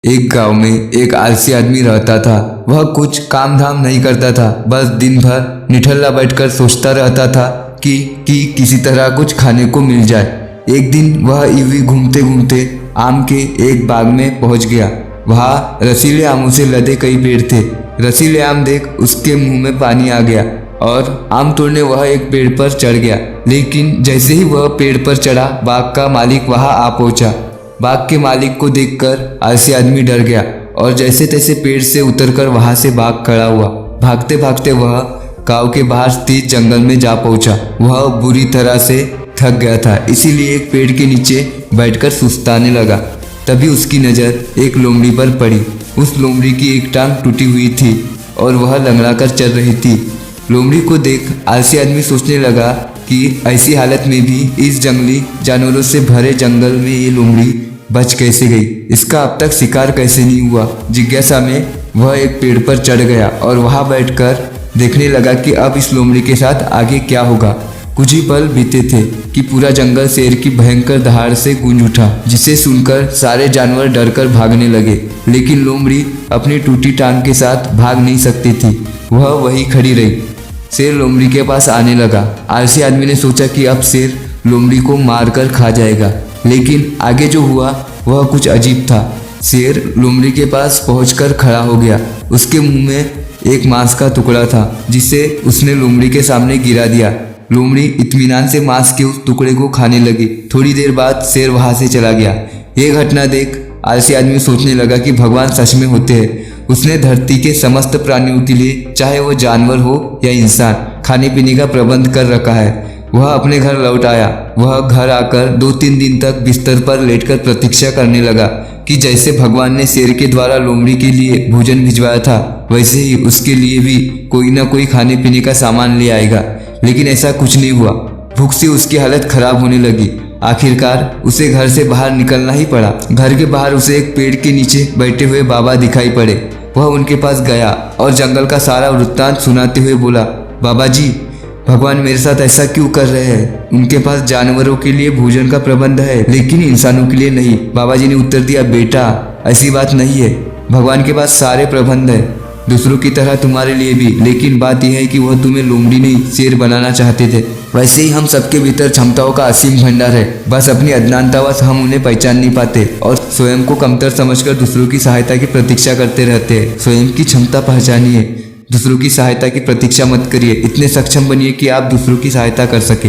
एक गांव में एक आलसी आदमी रहता था। वह कुछ काम धाम नहीं करता था, बस दिन भर निठल्ला बैठकर सोचता रहता था कि किसी तरह कुछ खाने को मिल जाए। एक दिन वह यूं ही घूमते घूमते आम के एक बाग में पहुंच गया। वहाँ रसीले आमों से लदे कई पेड़ थे। रसीले आम देख उसके मुंह में पानी आ गया और आम तोड़ने वह एक पेड़ पर चढ़ गया। लेकिन जैसे ही वह पेड़ पर चढ़ा, बाग का मालिक वहां आ पहुंचा। बाग के मालिक को देखकर आलसी आदमी डर गया और जैसे तैसे पेड़ से उतरकर वहां से भाग खड़ा हुआ। भागते भागते वह गांव के बाहर स्थित जंगल में जा पहुंचा। वह बुरी तरह से थक गया था, इसीलिए एक पेड़ के नीचे बैठकर सुस्ताने लगा। तभी उसकी नज़र एक लोमड़ी पर पड़ी। उस लोमड़ी की एक टांग टूटी हुई थी और वह लंगड़ा कर चल रही थी। लोमड़ी को देख आलसी आदमी सोचने लगा कि ऐसी हालत में भी इस जंगली जानवरों से भरे जंगल में ये लोमड़ी बच कैसे गई, इसका अब तक शिकार कैसे नहीं हुआ। जिज्ञासा में वह एक पेड़ पर चढ़ गया और वहां बैठकर देखने लगा कि अब इस लोमड़ी के साथ आगे क्या होगा। कुछ ही पल बीते थे कि पूरा जंगल शेर की भयंकर दहाड़ से गूंज उठा, जिसे सुनकर सारे जानवर डरकर भागने लगे। लेकिन लोमड़ी अपनी टूटी टांग के साथ भाग नहीं सकती थी, वह वहीं खड़ी रही। शेर लोमड़ी के पास आने लगा। आलसी आदमी ने सोचा कि अब शेर लोमड़ी को मारकर खा जाएगा, लेकिन आगे जो हुआ वह कुछ अजीब था। शेर लोमड़ी के पास पहुंचकर खड़ा हो गया। उसके मुंह में एक मांस का टुकड़ा था, जिसे उसने लोमड़ी के सामने गिरा दिया। लोमड़ी इत्मीनान से मांस के उस टुकड़े को खाने लगी। थोड़ी देर बाद शेर वहां से चला गया। ये घटना देख आलसी आदमी सोचने लगा कि भगवान सच में होते हैं। उसने धरती के समस्त प्राणियों के लिए, चाहे वो जानवर हो या इंसान, खाने पीने का प्रबंध कर रखा है। वह अपने घर लौट आया। वह घर आकर 2-3 दिन तक बिस्तर पर लेटकर प्रतीक्षा करने लगा कि जैसे भगवान ने शेर के द्वारा लोमड़ी के लिए भोजन भिजवाया था, वैसे ही उसके लिए भी कोई ना कोई खाने पीने का सामान ले आएगा। लेकिन ऐसा कुछ नहीं हुआ। भूख से उसकी हालत खराब होने लगी। आखिरकार उसे घर से बाहर निकलना ही पड़ा। घर के बाहर उसे एक पेड़ के नीचे बैठे हुए बाबा दिखाई पड़े। वह उनके पास गया और जंगल का सारा वृत्तांत सुनाते हुए बोला, बाबा जी, भगवान मेरे साथ ऐसा क्यों कर रहे हैं? उनके पास जानवरों के लिए भोजन का प्रबंध है, लेकिन इंसानों के लिए नहीं। बाबा जी ने उत्तर दिया, बेटा, ऐसी बात नहीं है। भगवान के पास सारे प्रबंध है, दूसरों की तरह तुम्हारे लिए भी। लेकिन बात यह है कि वह तुम्हें लोमड़ी नहीं, शेर बनाना चाहते थे। वैसे ही हम सबके भीतर क्षमताओं का असीम भंडार है, बस अपनी अज्ञानतावश हम उन्हें पहचान नहीं पाते और स्वयं को कमतर समझकर दूसरों की सहायता की प्रतीक्षा करते रहते हैं। स्वयं की क्षमता पहचानिए, दूसरों की सहायता की प्रतीक्षा मत करिए। इतने सक्षम बनिए कि आप दूसरों की सहायता कर सके।